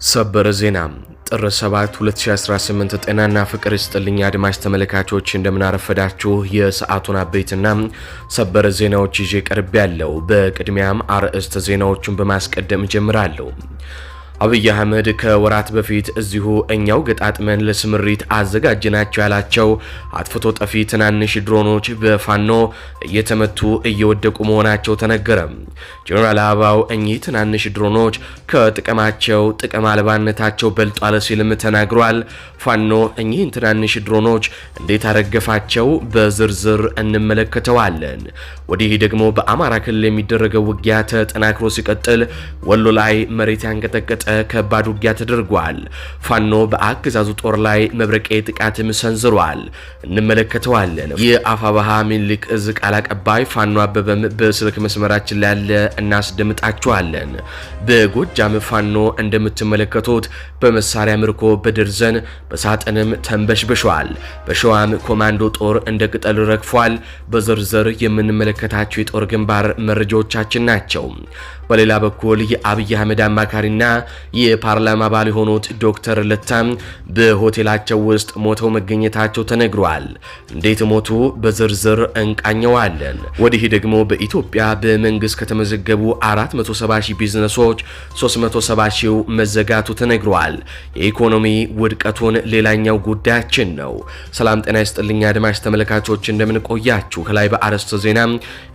ሰበር ዜና ጥር 7 2018 ጤናና ፍቅር ይስጥልኝ አድማጭ ተመልካቾች እንደምን አረፈዳችሁ። የሰዓቱን አበይትና ሰበር ዜናዎች ይዤ ቀርብ ያለው። በቅድሚያም አርዕስተ ዜናዎቹን በማስቀደም ጀምራለሁ። አብይ አህመድ ከወራት በፊት እዚሁ እኛው ገጣጥመን ለስምሪት አዘጋጅናቸው ያላቸው አጥፍቶ ጠፊ ትናንሽ ድሮኖች በፋኖ እየተመቱ እየወደቁ መሆናቸው ተነገረ። ጀነራል አበባው እኚህ ትናንሽ ድሮኖች ከጥቅማቸው ጥቅም አልባነታቸው በልጧል ሲልም ተናግሯል። ፋኖ እኚህን ትናንሽ ድሮኖች እንዴት አረገፋቸው በዝርዝር እንመለከተዋለን። ወዲህ ደግሞ በአማራ ክልል የሚደረገው ውጊያ ተጠናክሮ ሲቀጥል ወሎ ላይ መሬት ያንቀጠቀጠ ከባድ ውጊያ ተደርጓል። ፋኖ በአገዛዙ ጦር ላይ መብረቄ ጥቃትም ሰንዝሯል፣ እንመለከተዋለን። የአፋባሃ ሚኒልክ እዝ ቃል አቀባይ ፋኖ አበበም በስልክ መስመራችን ላይ ያለ እናስደምጣችኋለን። በጎጃም ፋኖ እንደምትመለከቱት በመሳሪያ ምርኮ በደርዘን በሳጥንም ተንበሽብሿል። በሸዋም ኮማንዶ ጦር እንደ ቅጠል ረግፏል። በዝርዝር የምንመለከታቸው የጦር ግንባር መረጃዎቻችን ናቸው። በሌላ በኩል የአብይ አህመድ አማካሪና የፓርላማ አባል የሆኑት ዶክተር ለታም በሆቴላቸው ውስጥ ሞተው መገኘታቸው ተነግሯል። እንዴት ሞቱ በዝርዝር እንቃኘዋለን። ወዲህ ደግሞ በኢትዮጵያ በመንግስት ከተመዘገቡ 470 ሺህ ቢዝነሶች 370 ሺው መዘጋቱ ተነግሯል። የኢኮኖሚ ውድቀቱን ሌላኛው ጉዳያችን ነው። ሰላም ጤና ይስጥልኝ አድማጭ ተመልካቾች እንደምን ቆያችሁ። ከላይ በአርዕስተ ዜና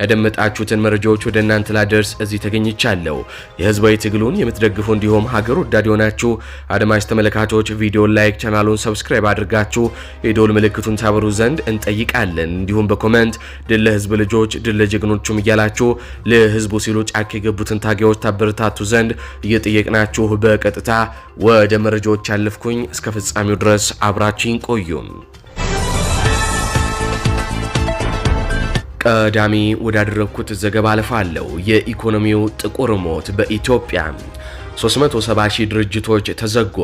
ያደመጣችሁትን መረጃዎች ወደ እናንተ ላደርስ እዚህ ተገኝቻለሁ። የህዝባዊ ትግሉን የምትደግፉ እንዲሁም ሀገር ወዳድ የሆናችሁ አድማጭ ተመልካቾች ቪዲዮ ላይክ፣ ቻናሉን ሰብስክራይብ አድርጋችሁ የዶል ምልክቱን ታበሩ ዘንድ እንጠይቃለን። እንዲሁም በኮሜንት ድል ለህዝብ ልጆች ድል ለጀግኖቹም እያላችሁ ለህዝቡ ሲሉ ጫካ የገቡትን ታጋዮች ታበረታቱ ዘንድ እየጠየቅናችሁ በቀጥታ ወደ መረጃዎች ያለፍኩኝ። እስከ ፍጻሜው ድረስ አብራችሁን ቆዩ። ቀዳሚ ወዳደረኩት ዘገባ አልፋለሁ። የኢኮኖሚው ጥቁር ሞት በኢትዮጵያ 370 ሺህ ድርጅቶች ተዘጉ።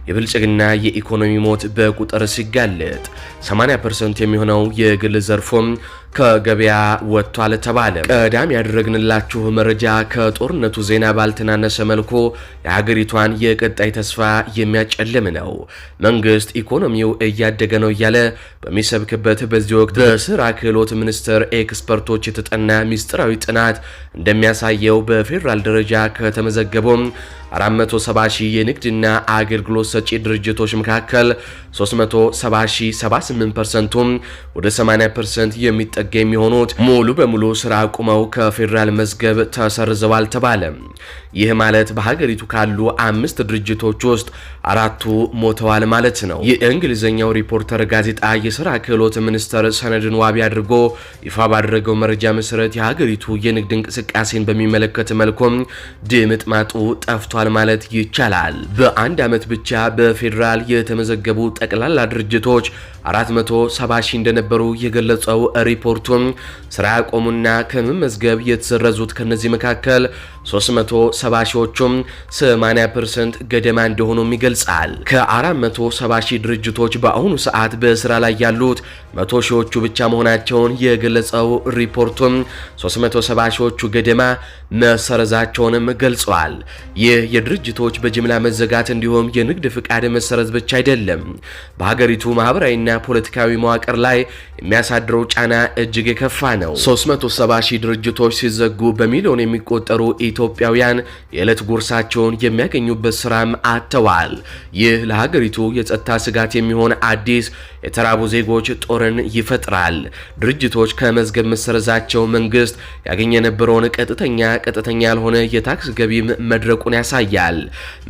የብልጽግና የኢኮኖሚ ሞት በቁጥር ሲጋለጥ 80% የሚሆነው የግል ዘርፎም ከገበያ ወጥቷል ተባለ። ቀዳሚ ያደረግንላችሁ መረጃ ከጦርነቱ ዜና ባልተናነሰ መልኩ የሀገሪቷን የቀጣይ ተስፋ የሚያጨልም ነው። መንግስት ኢኮኖሚው እያደገ ነው እያለ በሚሰብክበት በዚህ ወቅት በስራ ክህሎት ሚኒስቴር ኤክስፐርቶች የተጠና ሚስጥራዊ ጥናት እንደሚያሳየው በፌዴራል ደረጃ ከተመዘገቡ 470 ሺህ የንግድና አገልግሎት ሰጪ ድርጅቶች መካከል 370 ሺህ 78%ቱም ወደ 80% የሚጠጋ የሚሆኑት ሙሉ በሙሉ ስራ አቁመው ከፌዴራል መዝገብ ተሰርዘዋል ተባለ። ይህ ማለት በሀገሪቱ ካሉ 5 ድርጅቶች ውስጥ 4ቱ ሞተዋል ማለት ነው። የእንግሊዝኛው ሪፖርተር ጋዜጣ የስራ ክህሎት ሚኒስቴር ሰነድን ዋቢ አድርጎ ይፋ ባደረገው መረጃ መሰረት የሀገሪቱ የንግድ እንቅስቃሴን በሚመለከት መልኩም ድምጥማጡ ጠፍቷል ማለት ይቻላል። በአንድ ዓመት ብቻ በፌዴራል የተመዘገቡ ጠቅላላ ድርጅቶች 470 ሺህ እንደነበሩ የገለጸው ሪፖርቱም ስራ ያቆሙና ከመመዝገብ የተሰረዙት ከነዚህ መካከል 370 ሺዎቹም 80% ገደማ እንደሆኑም ይገልጻል። ከ470 ሺህ ድርጅቶች በአሁኑ ሰዓት በስራ ላይ ያሉት 100 ሺዎቹ ብቻ መሆናቸውን የገለጸው ሪፖርቱም 370 ሺዎቹ ገደማ መሰረዛቸውንም ገልጿል። ይህ የድርጅቶች በጅምላ መዘጋት እንዲሁም የንግድ ፍቃድ መሰረዝ ብቻ አይደለም፣ በሀገሪቱ ማህበራዊና ፖለቲካዊ መዋቅር ላይ የሚያሳድረው ጫና እጅግ የከፋ ነው። 370 ሺህ ድርጅቶች ሲዘጉ በሚሊዮን የሚቆጠሩ ኢትዮጵያውያን የዕለት ጉርሳቸውን የሚያገኙበት ስራም አጥተዋል። ይህ ለሀገሪቱ የጸጥታ ስጋት የሚሆን አዲስ የተራቡ ዜጎች ጦርን ይፈጥራል። ድርጅቶች ከመዝገብ መሰረዛቸው መንግስት ያገኘ የነበረውን ቀጥተኛ ያልሆነ የታክስ ገቢ መድረቁን ያሳያል።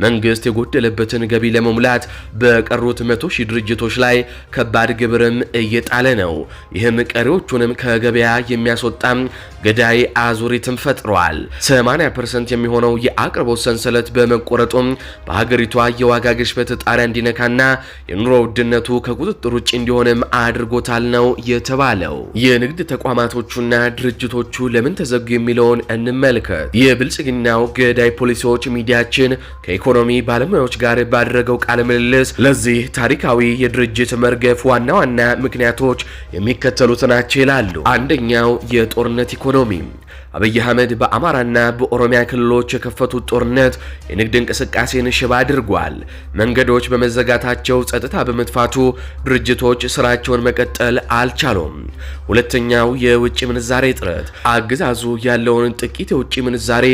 መንግስት የጎደለበትን ገቢ ለመሙላት በቀሩት 100 ሺህ ድርጅቶች ላይ ከባድ ግብርም እየጣለ ነው። ይህም ቀሪዎቹንም ከገበያ የሚያስወጣም ገዳይ አዙሪትም ፈጥሯል። 80% የሚሆነው የአቅርቦት ሰንሰለት በመቆረጡም በሀገሪቷ የዋጋ ግሽበት ጣሪያ እንዲነካና የኑሮ ውድነቱ ከቁጥጥር ውጭ እንዲሆንም አድርጎታል ነው የተባለው። የንግድ ተቋማቶቹና ድርጅቶቹ ለምን ተዘጉ የሚለውን እንመልከት። የብልጽግናው ገዳይ ፖሊሲዎች ሚዲያችን ከኢኮኖሚ ባለሙያዎች ጋር ባደረገው ቃለ ምልልስ ለዚህ ታሪካዊ የድርጅት መርገፍ ዋና ምክንያቶች የሚከተሉት ናቸው ይላሉ። አንደኛው የጦርነት ኢኮኖሚ። አብይ አህመድ በአማራና በኦሮሚያ ክልሎች የከፈቱት ጦርነት የንግድ እንቅስቃሴን ሽባ አድርጓል። መንገዶች በመዘጋታቸው ጸጥታ በመጥፋቱ ድርጅቶች ስራቸውን መቀጠል አልቻሉም። ሁለተኛው የውጭ ምንዛሬ እጥረት። አገዛዙ ያለውን ጥቂት የውጭ ምንዛሬ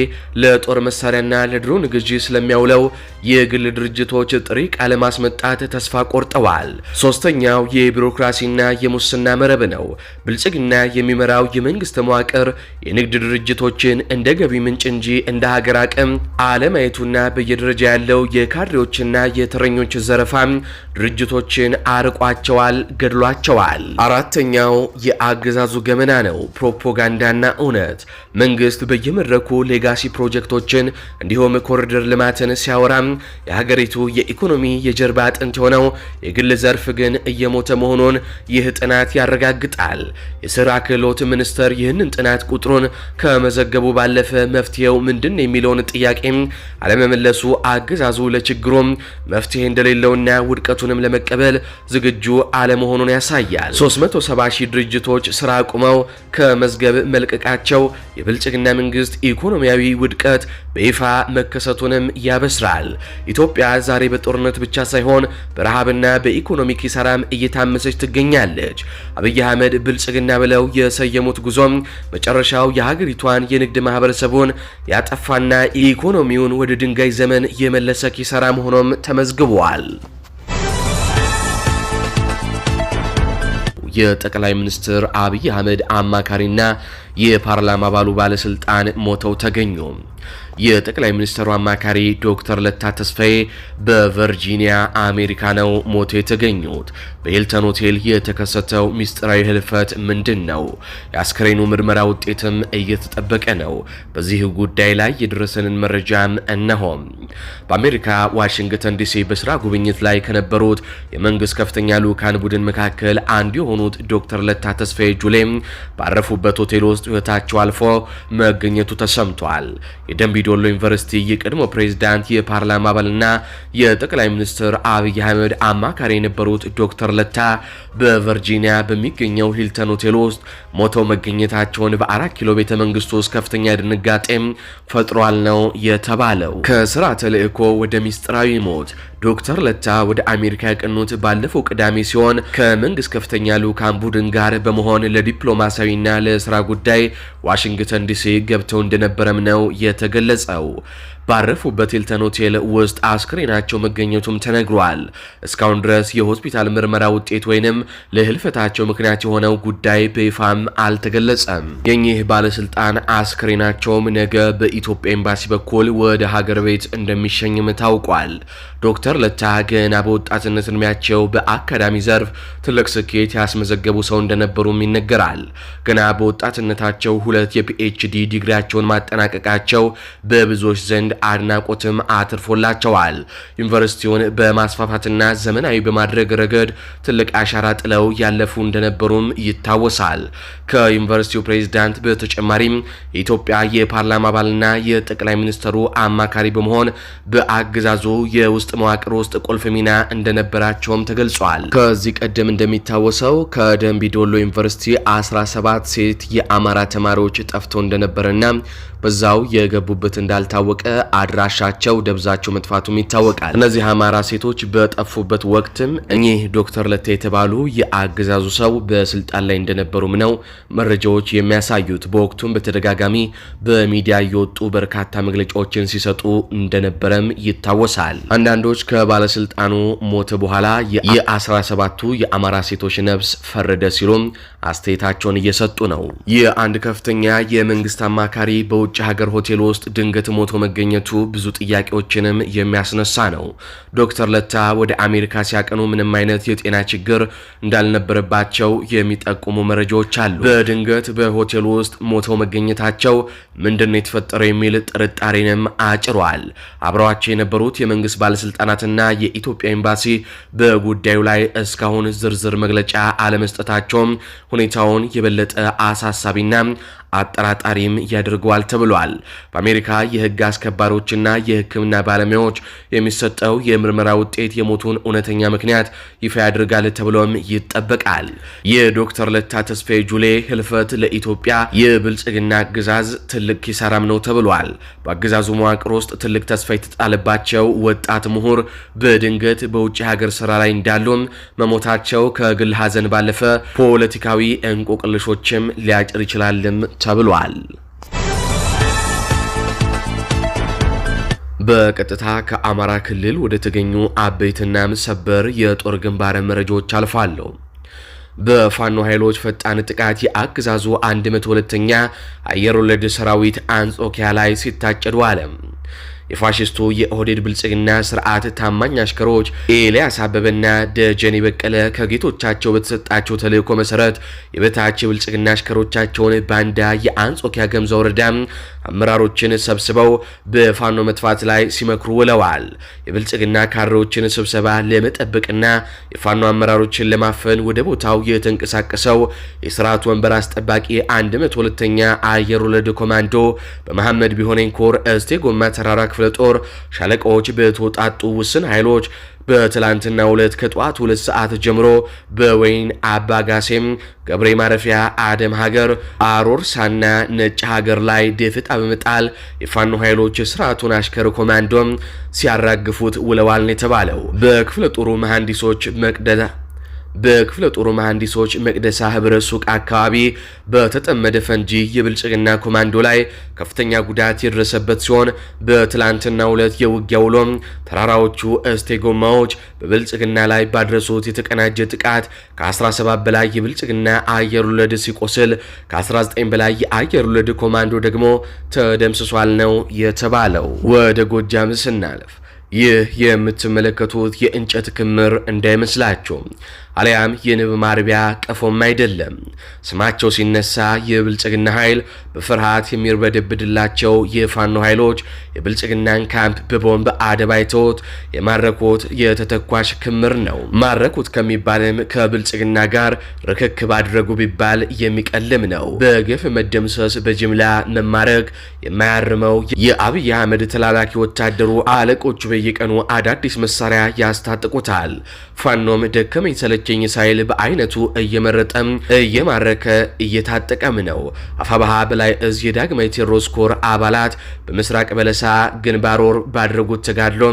ለጦር መሳሪያና ለድሮን ግዢ ስለሚያውለው የግል ድርጅቶች ጥሬ ዕቃ ለማስመጣት ተስፋ ቆርጠዋል። ሶስተኛው የቢሮክራሲና የሙስና መረብ ነው። ብልጽግና የሚመራው የመንግስት መዋቅር የንግድ ድርጅቶችን እንደ ገቢ ምንጭ እንጂ እንደ ሀገር አቅም አለማየቱና በየደረጃ ያለው የካድሬዎችና የተረኞች ዘረፋ ድርጅቶችን አርቋቸዋል፣ ገድሏቸዋል። አራተኛው የአገዛዙ ገመና ነው። ፕሮፓጋንዳና እውነት። መንግስት በየመድረኩ ሌጋሲ ፕሮጀክቶችን እንዲሁም ኮሪደር ልማትን ሲያወራ የሀገሪቱ የኢኮኖሚ የጀርባ አጥንት የሆነው የግል ዘርፍ ግን እየሞተ መሆኑን ይህ ጥናት ያረጋግጣል። የስራ ክህሎት ሚኒስቴር ይህንን ጥናት ቁጥሩን ከመዘገቡ ባለፈ መፍትሄው ምንድን የሚለውን ጥያቄ አለመመለሱ አገዛዙ ለችግሩም መፍትሄ እንደሌለውና ውድቀቱንም ለመቀበል ዝግጁ አለመሆኑን ያሳያል። 370 ሺህ ድርጅቶች ስራ አቁመው ከመዝገብ መልቀቃቸው የብልጽግና መንግስት ኢኮኖሚያዊ ውድቀት በይፋ መከሰቱንም ያበስራል። ኢትዮጵያ ዛሬ በጦርነት ብቻ ሳይሆን በረሃብና በኢኮኖሚ ኪሳራም እየታመሰች ትገኛለች። አብይ አህመድ ብልጽግና ብለው የሰየሙት ጉዞም መጨረሻው የሀገሪቷን የንግድ ማህበረሰቡን ያጠፋና ኢኮኖሚውን ወደ ድንጋይ ዘመን የመለሰ ኪሳራ መሆኑም ተመዝግቧል። የጠቅላይ ሚኒስትር አብይ አህመድ አማካሪና የፓርላማ አባሉ ባለስልጣን ሞተው ተገኙ። የጠቅላይ ሚኒስትሩ አማካሪ ዶክተር ለታ ተስፋዬ በቨርጂኒያ አሜሪካ ነው ሞቶ የተገኙት። በሂልተን ሆቴል የተከሰተው ሚስጥራዊ ህልፈት ምንድን ነው? የአስክሬኑ ምርመራ ውጤትም እየተጠበቀ ነው። በዚህ ጉዳይ ላይ የደረሰንን መረጃም እነሆ። በአሜሪካ ዋሽንግተን ዲሲ በስራ ጉብኝት ላይ ከነበሩት የመንግስት ከፍተኛ ልዑካን ቡድን መካከል አንዱ የሆኑት ዶክተር ለታ ተስፋዬ ጁሌም ባረፉበት ሆቴል ውስጥ ህይወታቸው አልፎ መገኘቱ ተሰምቷል። የደንቢ ዶሎ ዩኒቨርሲቲ የቀድሞ ፕሬዝዳንት የፓርላማ አባልና የጠቅላይ ሚኒስትር አብይ አህመድ አማካሪ የነበሩት ዶክተር ለታ በቨርጂኒያ በሚገኘው ሂልተን ሆቴል ውስጥ ሞተው መገኘታቸውን በ4 ኪሎ ቤተ መንግስት ውስጥ ከፍተኛ ድንጋጤም ፈጥሯል ነው የተባለው። ከስራ ተልእኮ ወደ ሚስጥራዊ ሞት ዶክተር ለታ ወደ አሜሪካ ያቀኑት ባለፈው ቅዳሜ ሲሆን ከመንግስት ከፍተኛ ልዑካን ቡድን ጋር በመሆን ለዲፕሎማሲያዊና ለስራ ጉዳይ ዋሽንግተን ዲሲ ገብተው እንደነበረም ነው የተገለጸው። ባረፉበት ሂልተን ሆቴል ውስጥ አስክሬናቸው መገኘቱም ተነግሯል። እስካሁን ድረስ የሆስፒታል ምርመራ ውጤት ወይንም ለህልፈታቸው ምክንያት የሆነው ጉዳይ በይፋም አልተገለጸም። የኚህ ባለስልጣን አስክሬናቸውም ነገ በኢትዮጵያ ኤምባሲ በኩል ወደ ሀገር ቤት እንደሚሸኝም ታውቋል። ዶክተር ለታ ገና በወጣትነት እድሜያቸው በአካዳሚ ዘርፍ ትልቅ ስኬት ያስመዘገቡ ሰው እንደነበሩም ይነገራል። ገና በወጣትነታቸው 2 የፒኤችዲ ዲግሪያቸውን ማጠናቀቃቸው በብዙዎች ዘንድ አድናቆትም አትርፎላቸዋል። ዩኒቨርሲቲውን በማስፋፋትና ዘመናዊ በማድረግ ረገድ ትልቅ አሻራ ጥለው ያለፉ እንደነበሩም ይታወሳል። ከዩኒቨርሲቲው ፕሬዝዳንት በተጨማሪም የኢትዮጵያ የፓርላማ አባልና የጠቅላይ ሚኒስትሩ አማካሪ በመሆን በአገዛዙ የውስጥ መዋቅር ውስጥ ቁልፍ ሚና እንደነበራቸውም ተገልጿል። ከዚህ ቀደም እንደሚታወሰው ከደንቢ ዶሎ ዩኒቨርሲቲ 17 ሴት የአማራ ተማሪዎች ጠፍተው እንደነበረና በዛው የገቡበት እንዳልታወቀ አድራሻቸው ደብዛቸው መጥፋቱም ይታወቃል። እነዚህ አማራ ሴቶች በጠፉበት ወቅትም እኚህ ዶክተር ለታ የተባሉ የአገዛዙ ሰው በስልጣን ላይ እንደነበሩም ነው መረጃዎች የሚያሳዩት። በወቅቱም በተደጋጋሚ በሚዲያ እየወጡ በርካታ መግለጫዎችን ሲሰጡ እንደነበረም ይታወሳል። አንዳንዶች ከባለስልጣኑ ሞት በኋላ የ17ቱ የአማራ ሴቶች ነፍስ ፈረደ ሲሉም አስተያየታቸውን እየሰጡ ነው። የአንድ ከፍተኛ የመንግስት አማካሪ በውጭ ሀገር ሆቴል ውስጥ ድንገት ሞቶ መገኘቱ ብዙ ጥያቄዎችንም የሚያስነሳ ነው። ዶክተር ለታ ወደ አሜሪካ ሲያቀኑ ምንም አይነት የጤና ችግር እንዳልነበረባቸው የሚጠቁሙ መረጃዎች አሉ። በድንገት በሆቴል ውስጥ ሞተው መገኘታቸው ምንድነው የተፈጠረው የሚል ጥርጣሬንም አጭሯል። አብረዋቸው የነበሩት የመንግስት ባለስልጣናትና የኢትዮጵያ ኤምባሲ በጉዳዩ ላይ እስካሁን ዝርዝር መግለጫ አለመስጠታቸውም ሁኔታውን የበለጠ አሳሳቢና አጠራጣሪም ያደርገዋል ተብሏል። ተብሏል። በአሜሪካ የህግ አስከባሪዎችና የህክምና ባለሙያዎች የሚሰጠው የምርመራ ውጤት የሞቱን እውነተኛ ምክንያት ይፋ ያደርጋል ተብሎም ይጠበቃል። የዶክተር ለታ ተስፋዬ ጁሌ ህልፈት ለኢትዮጵያ የብልጽግና አገዛዝ ትልቅ ኪሳራም ነው ተብሏል። በአገዛዙ መዋቅር ውስጥ ትልቅ ተስፋ የተጣለባቸው ወጣት ምሁር በድንገት በውጭ ሀገር ስራ ላይ እንዳሉም መሞታቸው ከግል ሀዘን ባለፈ ፖለቲካዊ እንቆቅልሾችም ሊያጭር ይችላልም ተብሏል። በቀጥታ ከአማራ ክልል ወደ ተገኙ አበይትና ሰበር የጦር ግንባር መረጃዎች አልፋለሁ። በፋኖ ኃይሎች ፈጣን ጥቃት የአገዛዙ 102ኛ አየር ወለድ ሰራዊት አንጾኪያ ላይ ሲታጨዱ አለ። የፋሽስቱ የኦህዴድ ብልጽግና ስርዓት ታማኝ አሽከሮች ኤልያስ አበበና ደጀኔ በቀለ ከጌቶቻቸው በተሰጣቸው ተልእኮ መሰረት የበታች ብልጽግና አሽከሮቻቸውን ባንዳ የአንጾኪያ ገምዛ ወረዳ አመራሮችን ሰብስበው በፋኖ መጥፋት ላይ ሲመክሩ ውለዋል። የብልጽግና ካድሬዎችን ስብሰባ ለመጠበቅና የፋኖ አመራሮችን ለማፈን ወደ ቦታው የተንቀሳቀሰው የስርዓቱ ወንበር አስጠባቂ 102ኛ አየር ወለድ ኮማንዶ በመሐመድ ቢሆነኝ ኮር እስቴ ጎማ ተራራ ክፍለ ጦር ሻለቃዎች በተወጣጡ ውስን ኃይሎች በትላንትና ሁለት ከጧት 2 ሰዓት ጀምሮ በወይን አባጋሴም ገብሬ ማረፊያ አደም ሀገር አሮርሳና ነጭ ሀገር ላይ ደፍጣ በመጣል የፋኖ ኃይሎች ስርዓቱን አሽከር ኮማንዶም ሲያራግፉት ውለዋል ነው የተባለው። በክፍለ ጦሩ መሐንዲሶች መቅደሳ ህብረት ሱቅ አካባቢ በተጠመደ ፈንጂ የብልጽግና ኮማንዶ ላይ ከፍተኛ ጉዳት የደረሰበት ሲሆን በትላንትናው ዕለት የውጊያ ውሎም ተራራዎቹ እስቴ ጎማዎች በብልጽግና ላይ ባደረሱት የተቀናጀ ጥቃት ከ17 በላይ የብልጽግና አየር ወለድ ሲቆስል ከ19 በላይ የአየር ወለድ ኮማንዶ ደግሞ ተደምስሷል ነው የተባለው። ወደ ጎጃም ስናልፍ ይህ የምትመለከቱት የእንጨት ክምር እንዳይመስላችሁ አሊያም የንብ ማርቢያ ቀፎም አይደለም። ስማቸው ሲነሳ የብልጽግና ኃይል በፍርሃት የሚርበደብድላቸው የፋኖ ኃይሎች የብልጽግናን ካምፕ በቦምብ አደባይተውት የማረኩት የተተኳሽ ክምር ነው። ማረኩት ከሚባልም ከብልጽግና ጋር ርክክብ አድረጉ ቢባል የሚቀልም ነው። በግፍ መደምሰስ፣ በጅምላ መማረክ የማያርመው የአብይ አህመድ ተላላኪ ወታደሩ አለቆቹ በየቀኑ አዳዲስ መሳሪያ ያስታጥቁታል። ፋኖም ደከመኝ ሰለቸኝ ሳይል በአይነቱ እየመረጠም እየማረከ እየታጠቀም ነው። አፋባሃ በላይ እዝ የዳግማዊ ቴዎድሮስ ኮር አባላት በምስራቅ በለሳ ግንባር ወር ባደረጉት ተጋድሎ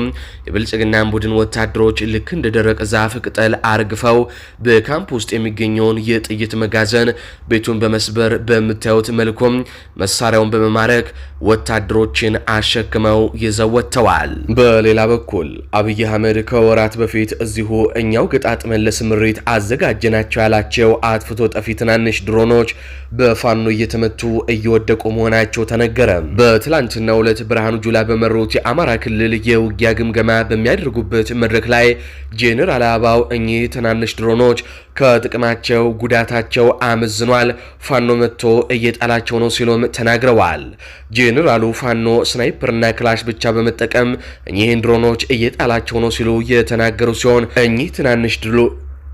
የብልጽግናን ቡድን ወታደሮች ልክ እንደ ደረቅ ዛፍ ቅጠል አርግፈው በካምፕ ውስጥ የሚገኘውን የጥይት መጋዘን ቤቱን በመስበር በምታዩት መልኩም መሳሪያውን በመማረክ ወታደሮችን አሸክመው ይዘው ወጥተዋል። በሌላ በኩል አብይ አህመድ ከወራት በፊት እዚሁ እኛው ገጣጥመን ለስምሪት አዘጋጀናቸው ያላቸው አጥፍቶ ጠፊ ትናንሽ ድሮኖች በፋኖ እየተመቱ እየወደቁ መሆናቸው ተነገረ። በትላንትናው ዕለት ብርሃኑ ጁላ በመሩት የአማራ ክልል የውጊያ ግምገማ በሚያደርጉበት መድረክ ላይ ጄኔራል አበባው እኚህ ትናንሽ ድሮኖች ከጥቅማቸው ጉዳታቸው አመዝኗል፣ ፋኖ መጥቶ እየጣላቸው ነው ሲሉም ተናግረዋል። ጄኔራሉ ፋኖ ስናይፐርና ክላሽ ብቻ በመጠቀም እኚህን ድሮኖች እየጣላቸው ነው ሲሉ የተናገሩ ሲሆን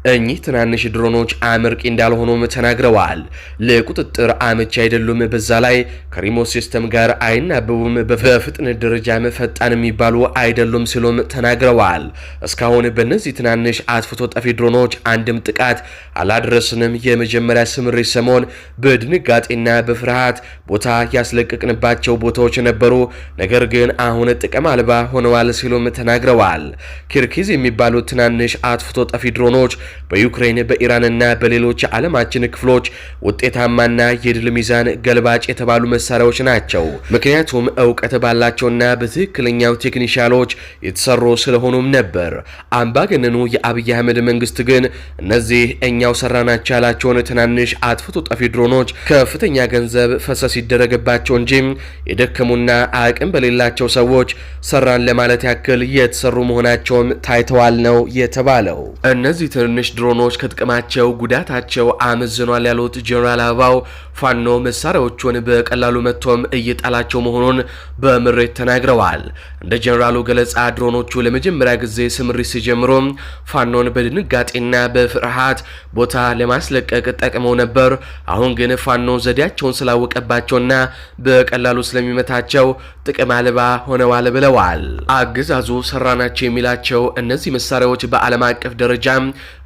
እኚህ ትናንሽ ድሮኖች አመርቂ እንዳልሆኑም ተናግረዋል። ለቁጥጥር አመቺ አይደሉም፣ በዛ ላይ ከሪሞት ሲስተም ጋር አይናበቡም፣ በፍጥነት ደረጃም ፈጣን የሚባሉ አይደሉም ሲሉም ተናግረዋል። እስካሁን በእነዚህ ትናንሽ አጥፍቶ ጠፊ ድሮኖች አንድም ጥቃት አላደረስንም። የመጀመሪያ ስምሪት ሰሞን በድንጋጤና በፍርሃት ቦታ ያስለቀቅንባቸው ቦታዎች ነበሩ፣ ነገር ግን አሁን ጥቅም አልባ ሆነዋል ሲሉም ተናግረዋል። ኪርኪዝ የሚባሉት ትናንሽ አጥፍቶ ጠፊ ድሮኖች በዩክሬን በኢራንና በሌሎች የዓለማችን ክፍሎች ውጤታማና የድል ሚዛን ገልባጭ የተባሉ መሳሪያዎች ናቸው። ምክንያቱም እውቀት ባላቸውና በትክክለኛው ቴክኒሻሎች የተሰሩ ስለሆኑም ነበር። አምባገነኑ የአብይ አህመድ መንግስት ግን እነዚህ እኛው ሰራናቸው ያላቸውን ትናንሽ አጥፍቶ ጠፊ ድሮኖች ከፍተኛ ገንዘብ ፈሰስ ይደረግባቸው እንጂ የደከሙና አቅም በሌላቸው ሰዎች ሰራን ለማለት ያክል የተሰሩ መሆናቸውም ታይተዋል ነው የተባለው። እነዚህ ትንንሽ ትንንሽ ድሮኖች ከጥቅማቸው ጉዳታቸው አመዝኗል ያሉት ጀነራል አበባው ፋኖ መሳሪያዎቹን በቀላሉ መጥቶም እየጣላቸው መሆኑን በምሬት ተናግረዋል። እንደ ጀነራሉ ገለጻ ድሮኖቹ ለመጀመሪያ ጊዜ ስምሪት ሲጀምሩ ፋኖን በድንጋጤና በፍርሃት ቦታ ለማስለቀቅ ጠቅመው ነበር። አሁን ግን ፋኖ ዘዴያቸውን ስላወቀባቸውና በቀላሉ ስለሚመታቸው ጥቅም አልባ ሆነዋል ብለዋል። አገዛዙ ሰራናቸው የሚላቸው እነዚህ መሳሪያዎች በዓለም አቀፍ ደረጃ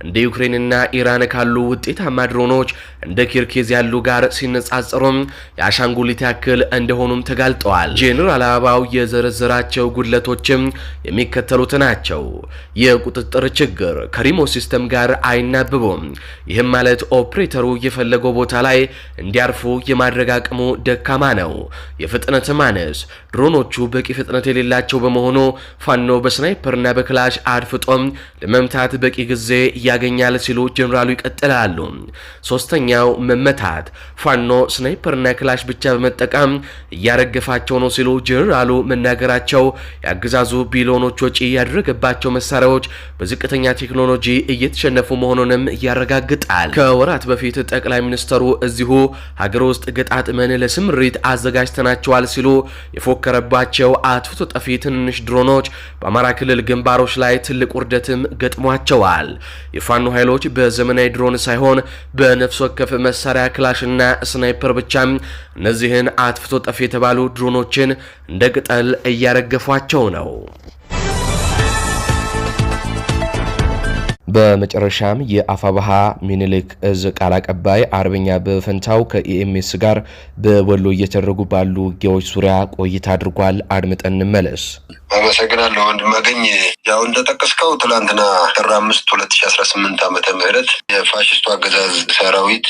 እንደ ዩክሬንና ኢራን ካሉ ውጤታማ ድሮኖች እንደ ኪርኬዝ ያሉ ጋር ሲነጻጸሩ የአሻንጉሊት ያክል እንደሆኑም ተጋልጠዋል። ጄኔራል አበባው የዘረዘራቸው ጉድለቶችም የሚከተሉት ናቸው። የቁጥጥር ችግር፣ ከሪሞት ሲስተም ጋር አይናበቡም። ይህም ማለት ኦፕሬተሩ የፈለገው ቦታ ላይ እንዲያርፉ የማድረግ አቅሙ ደካማ ነው። የፍጥነት ማነስ፣ ድሮኖቹ በቂ ፍጥነት የሌላቸው በመሆኑ ፋኖ በስናይፐርና በክላሽ አድፍጦም ለመምታት በቂ ጊዜ ያገኛል ሲሉ ጀነራሉ ይቀጥላሉ። ሶስተኛው መመታት፣ ፋኖ ስናይፐርና ክላሽ ብቻ በመጠቀም እያረገፋቸው ነው ሲሉ ጀነራሉ መናገራቸው ያገዛዙ ቢሊዮኖች ወጪ ያደረገባቸው መሳሪያዎች በዝቅተኛ ቴክኖሎጂ እየተሸነፉ መሆኑንም ያረጋግጣል። ከወራት በፊት ጠቅላይ ሚኒስተሩ እዚሁ ሀገር ውስጥ ገጣጥመን ለስምሪት አዘጋጅተናቸዋል ሲሉ የፎከረባቸው አጥፍቶ ጠፊ ትንንሽ ድሮኖች በአማራ ክልል ግንባሮች ላይ ትልቅ ውርደትም ገጥሟቸዋል። የፋኖ ኃይሎች በዘመናዊ ድሮን ሳይሆን በነፍስ ወከፍ መሳሪያ ክላሽና ስናይፐር ብቻ እነዚህን አጥፍቶ ጠፊ የተባሉ ድሮኖችን እንደ ቅጠል እያረገፏቸው ነው። በመጨረሻም የአፋባሃ ሚኒሊክ እዝ ቃል አቀባይ አርበኛ በፈንታው ከኢኤምኤስ ጋር በወሎ እየተደረጉ ባሉ ውጊያዎች ዙሪያ ቆይታ አድርጓል። አድምጠን እንመለስ። አመሰግናለሁ ወንድማገኝ። ያው እንደጠቀስከው ትላንትና ጥር 5 2018 ዓመተ ምህረት የፋሽስቱ አገዛዝ ሰራዊት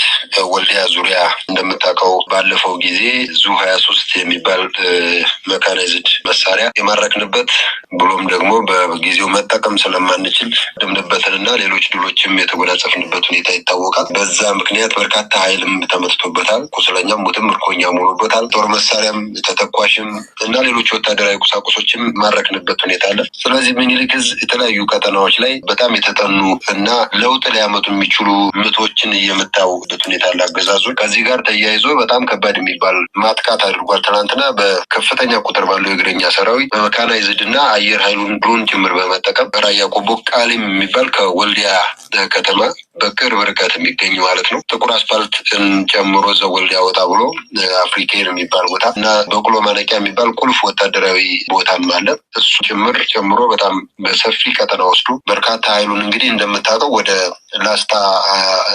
ወልዲያ ዙሪያ እንደምታውቀው ባለፈው ጊዜ ዙ 23 የሚባል መካናይዝድ መሳሪያ የማረክንበት ብሎም ደግሞ በጊዜው መጠቀም ስለማንችል ደምነበትንና ሌሎች ድሎችም የተጎናጸፍንበት ሁኔታ ይታወቃል። በዛ ምክንያት በርካታ ኃይልም ተመትቶበታል። ቁስለኛም ሙትም ምርኮኛም ሆኖበታል። ጦር መሳሪያም ተተኳሽም እና ሌሎች ወታደራዊ ቁሳቁሶችም ማረክንበት ሁኔታ አለ። ስለዚህ ሚኒሊክ እዝ የተለያዩ ቀጠናዎች ላይ በጣም የተጠኑ እና ለውጥ ሊያመጡ የሚችሉ ምቶችን እየመታውበት ሁኔታ አለ አገዛዙ። ከዚህ ጋር ተያይዞ በጣም ከባድ የሚባል ማጥቃት አድርጓል። ትናንትና በከፍተኛ ቁጥር ባለው የእግረኛ ሰራዊት በመካናይዝድ እና አየር ኃይሉን ድሮን ጭምር በመጠቀም በራያ ቆቦ ቃሊም የሚባል ከወልዲያ ከተማ በቅርብ ርቀት የሚገኝ ማለት ነው ጥቁር አስፓልትን ጨምሮ እዛው ወልዲያ ወጣ ብሎ አፍሪኬር የሚባል ቦታ እና በቅሎ ማነቂያ የሚባል ቁልፍ ወታደራዊ ቦታም አለ። እሱ ጭምር ጨምሮ በጣም በሰፊ ቀጠና ወስዶ በርካታ ኃይሉን እንግዲህ እንደምታውቀው ወደ ላስታ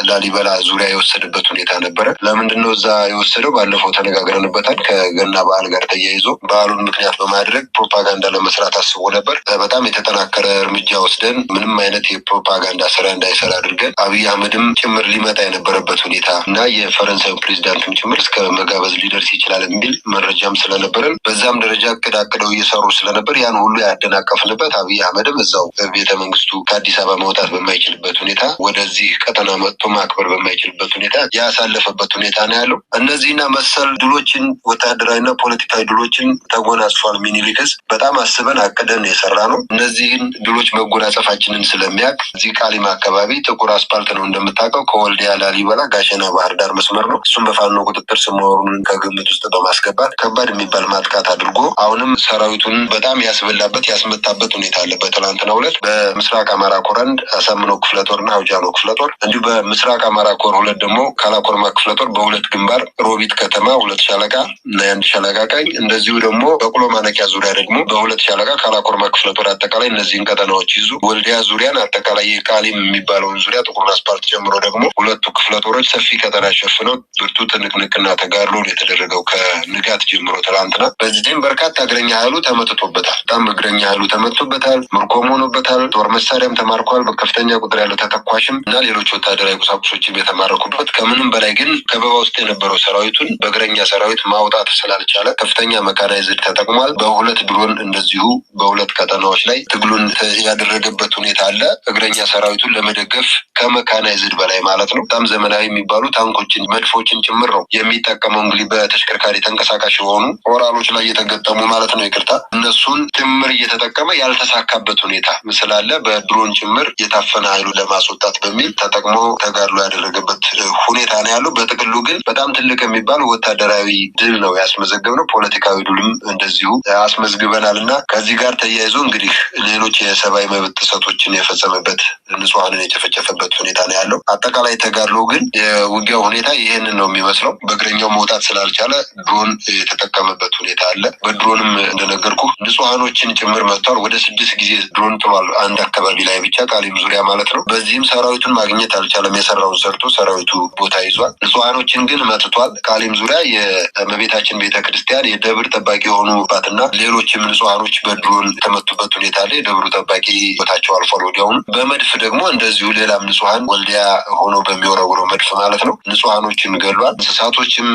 ላሊበላ ዙሪያ የወሰደበት ሁኔታ ነበረ። ለምንድነው እዛ የወሰደው? ባለፈው ተነጋግረንበታል። ከገና በዓል ጋር ተያይዞ በዓሉን ምክንያት በማድረግ ፕሮፓጋንዳ ለመስራት አስቦ ነበር። በጣም የተጠናከረ እርምጃ ወስደን ምንም አይነት የፕሮፓጋንዳ ስራ እንዳይሰራ አድርገን አብይ አህመድም ጭምር ሊመጣ የነበረበት ሁኔታ እና የፈረንሳዩ ፕሬዚዳንትም ጭምር እስከ መጋበዝ ሊደርስ ይችላል የሚል መረጃም ስለነበረን በዛም ደረጃ አቅደው እየሰሩ ስለነበር ያን ሁሉ ያደናቀፍንበት አብይ አህመድም እዛው ቤተ መንግስቱ ከአዲስ አበባ መውጣት በማይችልበት ሁኔታ ወደዚህ ቀጠና መጥቶ ማክበር በማይችልበት ሁኔታ ያሳለፈበት ሁኔታ ነው ያለው። እነዚህና መሰል ድሎችን ወታደራዊና ፖለቲካዊ ድሎችን ተጎናጽፏል ሚኒሊክ እዝ። በጣም አስበን አቅደን የሰራ ነው። እነዚህን ድሎች መጎናጸፋችንን ስለሚያውቅ እዚህ ቃሊማ አካባቢ ጥቁር አስፓልት ነው እንደምታውቀው ከወልዲያ ላሊበላ ጋሸና ባህር ዳር መስመር ነው። እሱም በፋኖ ቁጥጥር ስር መሆኑን ከግምት ውስጥ በማስገባት ከባድ የሚባል ማጥቃት አድርጎ አሁንም ሰራዊቱን በጣም ያስበላበት ያስመታበት ሁኔታ አለ። በትናንትናው ዕለት በምስራቅ አማራ ኮር አንድ አሳምነው ክፍለ ጦርና አውጃኖ ክፍለ ጦር እንዲሁ በምስራቅ አማራ ኮር 2 ደግሞ ካላኮርማ ክፍለ ጦር በሁለት ግንባር ሮቢት ከተማ 2 ሻለቃ እና 1 ሻለቃ ቀኝ እንደዚሁ ደግሞ በቅሎ ማነቂያ ዙሪያ ደግሞ በ2 ሻለቃ ካላኮርማ ክፍለ ጦር አጠቃላይ እነዚህን ቀጠናዎች ይዙ ወልዲያ ዙሪያን አጠቃላይ የቃሊም የሚባለውን ዙሪያ ጥቁር አስፓልት ጀምሮ ደግሞ ሁለቱ ክፍለ ጦሮች ሰፊ ቀጠና ሸፍነው ብርቱ ትንቅንቅና ተጋድሎ የተደረገው ከንጋት ጀምሮ ትላንትና። በዚህም በርካታ እግረኛ ኃይሉ ተመትቶበታል። በጣም እግረኛ ኃይሉ ተመትቶበታል። ምርኮም ሆኖበታል። ጦር መሳሪያም ተማርኳል። በከፍተኛ ቁጥር ያለው ተተኳሽም እና ሌሎች ወታደራዊ ቁሳቁሶችም የተማረኩበት። ከምንም በላይ ግን ከበባ ውስጥ የነበረው ሰራዊቱን በእግረኛ ሰራዊት ማውጣት ስላልቻለ ከፍተኛ መካናይዝድ ተጠቅሟል። በሁለት ድሮን እንደዚሁ በሁለት ቀጠናዎች ላይ ትግሉን ያደረገበት ሁኔታ አለ። እግረኛ ሰራዊቱን ለመደገፍ ከመካናይዝድ በላይ ማለት ነው በጣም ዘመናዊ የሚባሉ ታንኮችን መድፎችን ጭምር ነው የሚጠቀመው። እንግዲህ በተሽከርካሪ ተንቀሳቃሽ የሆኑ ኦራሎች ላይ የተገጠሙ ማለት ነው ይቅርታ፣ እነሱን ጭምር እየተጠቀመ ያልተሳካበት ሁኔታ ስላለ በድሮን ጭምር የታፈነ ኃይሉ ለማስወጣት ለማጥፋት በሚል ተጠቅሞ ተጋድሎ ያደረገበት ሁኔታ ነው ያለው። በጥቅሉ ግን በጣም ትልቅ የሚባል ወታደራዊ ድል ነው ያስመዘገብነው። ፖለቲካዊ ድልም እንደዚሁ አስመዝግበናልና ከዚህ ጋር ተያይዞ እንግዲህ ሌሎች የሰብአዊ መብት ጥሰቶችን የፈጸመበት ንጹሃንን የጨፈጨፈበት ሁኔታ ነው ያለው። አጠቃላይ ተጋድሎ ግን የውጊያው ሁኔታ ይሄንን ነው የሚመስለው። በእግረኛው መውጣት ስላልቻለ ድሮን የተጠቀመበት ሁኔታ አለ። በድሮንም እንደነገርኩ ንጹሃኖችን ጭምር መጥቷል። ወደ 6 ጊዜ ድሮን ጥሏል፣ አንድ አካባቢ ላይ ብቻ ቃሊም ዙሪያ ማለት ነው። በዚህም ሰራዊቱን ማግኘት አልቻለም። የሰራውን ሰርቶ ሰራዊቱ ቦታ ይዟል። ንጹሃኖችን ግን መጥቷል። ቃሊም ዙሪያ የእመቤታችን ቤተክርስቲያን የደብር ጠባቂ የሆኑባትና ሌሎችም ንጹሃኖች በድሮን የተመቱበት ሁኔታ አለ። የደብሩ ጠባቂ ቦታቸው አልፏል ወዲያውኑ። በመድፍ ደግሞ እንደዚሁ ሌላም ንጹሃን ወልዲያ ሆኖ በሚወረውረው መድፍ ማለት ነው ንጹሃኖችን ገሏል። እንስሳቶችም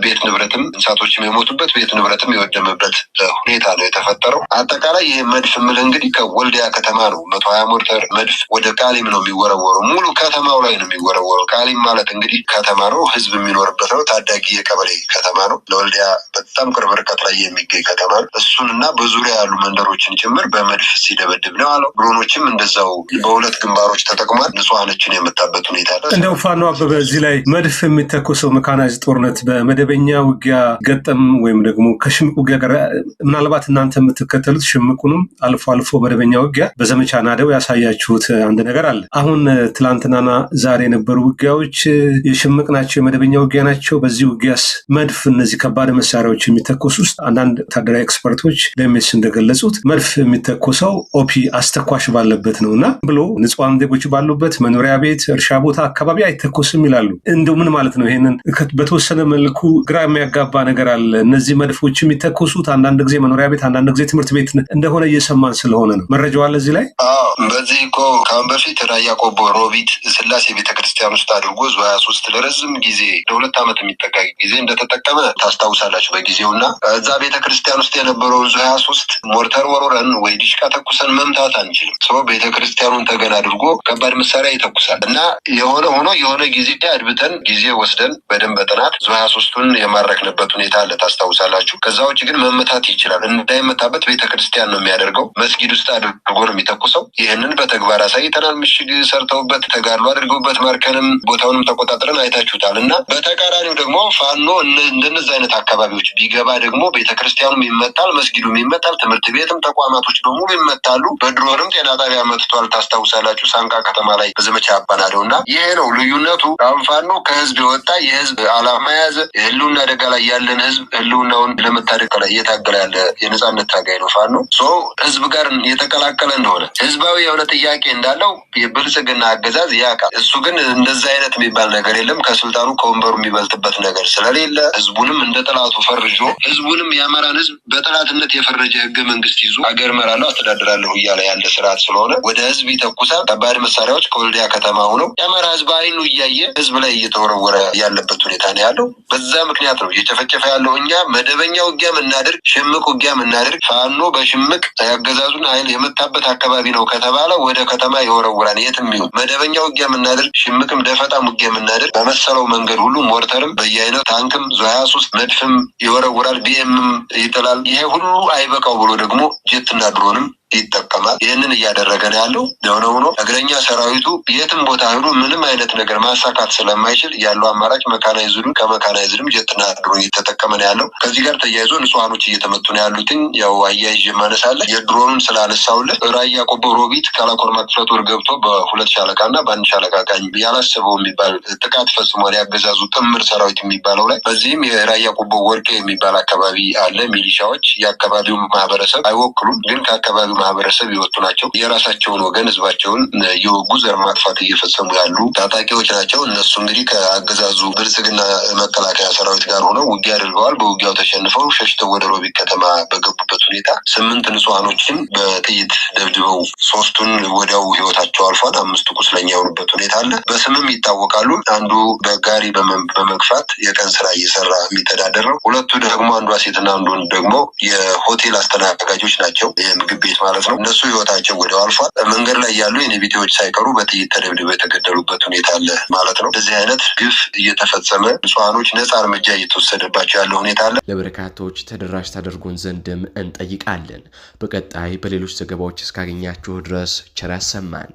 ቤት ንብረትም እንስሳቶችም የሞቱበት ቤት ንብረትም የወደመበት ሁኔታ ነው የተፈጠረው። አጠቃላይ ይህ መድፍ ምል እንግዲህ ከወልዲያ ከተማ ነው 120 ሞርተር መድፍ ወደ ቃሊም ነው የሚወረወረው። ሙሉ ከተማው ላይ ነው የሚወረወረው። ቃሊም ማለት እንግዲህ ከተማ ነው፣ ህዝብ የሚኖርበት ነው። ታዳጊ የቀበሌ ከተማ ነው። ለወልዲያ በጣም ቅርብ ርቀት ላይ የሚገኝ ከተማ ነው። እሱን እና በዙሪያ ያሉ መንደሮችን ጭምር በመድፍ ሲደበድብ ነው አለው። ድሮኖችም እንደዛው በሁለት ግንባሮች ተጠቅሟል። ንጹሃኖችን የመታበት ሁኔታ አለ። እንደው ፋኖ አበበ እዚህ ላይ መድፍ የሚተኮሰው መካናይዝድ ጦርነት በመደበኛ ውጊያ ገጠም ወይም ደግሞ ከሽምቅ ውጊያ ጋር ምናልባት እናንተ የምትከተሉት ሽምቁንም አልፎ አልፎ መደበኛ ውጊያ በዘመቻ ናደው ያሳያችሁት አንድ ነገር አለ። አሁን ትላንትናና ዛሬ የነበሩ ውጊያዎች የሽምቅ ናቸው፣ የመደበኛ ውጊያ ናቸው። በዚህ ውጊያስ መድፍ እነዚህ ከባድ መሳሪያዎች የሚተኮሱ ውስጥ አንዳንድ ወታደራዊ ኤክስፐርቶች ለሚስ እንደገለጹት መድፍ የሚተኮሰው ኦፒ አስተኳሽ ባለበት ነው እና ብሎ ንጹሃን ዜጎች ባሉበት መኖሪያ ቤት፣ እርሻ ቦታ አካባቢ አይተኮስም ይላሉ። እንደው ምን ማለት ነው? ይሄንን በተወሰነ መልኩ ግራ የሚያጋባ ነገር አለ። እነዚህ መድፎች የሚተኮሱት አንዳንድ ጊዜ መኖሪያ ቤት፣ አንዳንድ ጊዜ ትምህርት ቤት እንደሆነ እየሰማን ስለሆነ ነው። መረጃው አለ እዚህ ላይ? በዚህ እኮ ከአሁን በፊት ራያ ቆቦ ሮቢት ስላሴ ቤተክርስቲያን ውስጥ አድርጎ ዙ 23 ለረዝም ጊዜ ለ2 ዓመት የሚጠጋ ጊዜ እንደተጠቀመ ታስታውሳላችሁ በጊዜው እና እዛ ቤተክርስቲያን ውስጥ የነበረውን ዙ 23 ሞርተር ወሮረን ወይ ዲሽቃ ተኩሰን መምታት አንችልም። ሰው ቤተክርስቲያኑን ተገን አድርጎ ከባድ መሳሪያ ይተኩሳል እና የሆነ ሆኖ የሆነ ጊዜ አድብተን ጊዜ ወስደን በደንብ በጥናት ዙ 23ቱን የማረክንበት ሁኔታ አለ ታስታውሳላችሁ። ከዛ ውጭ ግን መመታት ይችላል። እንዳይመታበት ቤተክርስቲያን ነው የሚያደርገው። መስጊድ ውስጥ አድርጎ ነው የሚተኩሰው። ይህንን በተግባር አሳይተናል። ምሽግ ሰርተውበት ተጋድሎ አድርገውበት ማርከንም ቦታውንም ተቆጣጥረን አይታችሁታል። እና በተቃራኒው ደግሞ ፋኖ እንደነዚህ አይነት አካባቢዎች ቢገባ ደግሞ ቤተክርስቲያኑም ይመታል፣ መስጊዱም ይመታል፣ ትምህርት ቤትም ተቋማቶች በሙሉ ይመታሉ። በድሮንም ጤና ጣቢያ መትቷል ታስታውሳላችሁ። ሳንቃ ከተማ ላይ በዘመቻ አባናደው እና ይሄ ነው ልዩነቱ። አሁን ፋኖ ከህዝብ የወጣ የህዝብ አላማ የያዘ የህልውና አደጋ ላይ ያለን ህዝብ ህልውናውን ለመታደግ ላይ እየታገለ ያለ የነጻነት ታጋይ ነው ፋኖ። ህዝብ ጋር የተቀላቀለ እንደሆነ ህዝባዊ የሆነ ጥያቄ እንዳለው የብልጽግና አገዛዝ ያውቃል። እሱ ግን እንደዛ አይነት የሚባል ነገር የለም። ከስልጣኑ ከወንበሩ የሚበልጥበት ነገር ስለሌለ ህዝቡንም እንደ ጠላቱ ፈርጆ ህዝቡንም የአማራን ህዝብ በጠላትነት የፈረጀ ህገ መንግስት ይዞ ሀገር እመራለሁ አስተዳድራለሁ እያለ ያለ ስርዓት ስለሆነ ወደ ህዝብ ይተኩሳል። ከባድ መሳሪያዎች ከወልዲያ ከተማ ሆነው የአማራ ህዝብ አይኑ እያየ ህዝብ ላይ እየተወረወረ ያለበት ሁኔታ ነው ያለው። በዛ ምክንያት ነው እየጨፈጨፈ ያለው። እኛ መደበኛ ውጊያ ምናደርግ፣ ሽምቅ ውጊያ ምናደርግ፣ ፋኖ በሽምቅ ያገዛዙን ኃይል የመታበት አካባቢ ነው ከተባለ ወደ ከተማ ይወረውራል። የትም ይሁን መደበኛ ውጊያ ምናደርግ፣ ሽምቅም ደፈጣም ውጊያ ምናደርግ በመሰለው መንገድ ሁሉ ሞርተርም በየአይነቱ ታንክም ዙ 23 መድፍም ይወረውራል፣ ቢኤምም ይጥላል። ይሄ ሁሉ አይበቃው ብሎ ደግሞ ጀትና ድሮንም ይጠቀማል። ይህንን እያደረገ ነው ያለው። የሆነ ሆኖ እግረኛ ሰራዊቱ የትም ቦታ ሄዶ ምንም አይነት ነገር ማሳካት ስለማይችል ያለው አማራጭ መካናይዝዱን ከመካናይዝድም ጀትና ድሮን እየተጠቀመ ነው ያለው። ከዚህ ጋር ተያይዞ ንጹሃኖች እየተመቱ ነው ያሉትን ያው አያይዤ ማነሳለህ። የድሮኑን ስላነሳውልህ ራያ ቆቦ ሮቢት ካላኮርማ ክፍለ ጦር ገብቶ በ2 ሻለቃና በ1 ሻለቃ ቃኝ ያላሰበው የሚባል ጥቃት ፈጽሟል ያገዛዙ ጥምር ሰራዊት የሚባለው ላይ። በዚህም የራያ ቆቦ ወርቄ የሚባል አካባቢ አለ። ሚሊሻዎች የአካባቢው ማህበረሰብ አይወክሉም፣ ግን ከአካባቢው ማህበረሰብ የወጡ ናቸው። የራሳቸውን ወገን ህዝባቸውን የወጉ ዘር ማጥፋት እየፈጸሙ ያሉ ታጣቂዎች ናቸው። እነሱ እንግዲህ ከአገዛዙ ብልጽግና መከላከያ ሰራዊት ጋር ሆነው ውጊያ አድርገዋል። በውጊያው ተሸንፈው ሸሽተው ወደ ሮቢት ከተማ በገቡበት ሁኔታ 8 ንጹሃኖችን በጥይት ደብድበው 3ቱን ወዲያው ህይወታቸው አልፏል። 5ቱ ቁስለኛ የሆኑበት ሁኔታ አለ። በስምም ይታወቃሉ። አንዱ በጋሪ በመግፋት የቀን ስራ እየሰራ የሚተዳደር ነው። 2ቱ ደግሞ አንዷ ሴትና አንዱ ደግሞ የሆቴል አስተናጋጆች ናቸው፣ የምግብ ቤት ማለት ነው። እነሱ ህይወታቸው ወዲያው አልፏል። መንገድ ላይ ያሉ የኔቢቴዎች ሳይቀሩ በጥይት ተደብድበው የተገደሉበት ሁኔታ አለ ማለት ነው። እንደዚህ አይነት ግፍ እየተፈጸመ ንጹሃኖች ነጻ እርምጃ እየተወሰደባቸው ያለው ሁኔታ አለ። ለበርካቶች ተደራሽ ታደርጉን ዘንድም እንጠይቃለን። በቀጣይ በሌሎች ዘገባዎች እስካገኛችሁ ድረስ ቸር ያሰማን።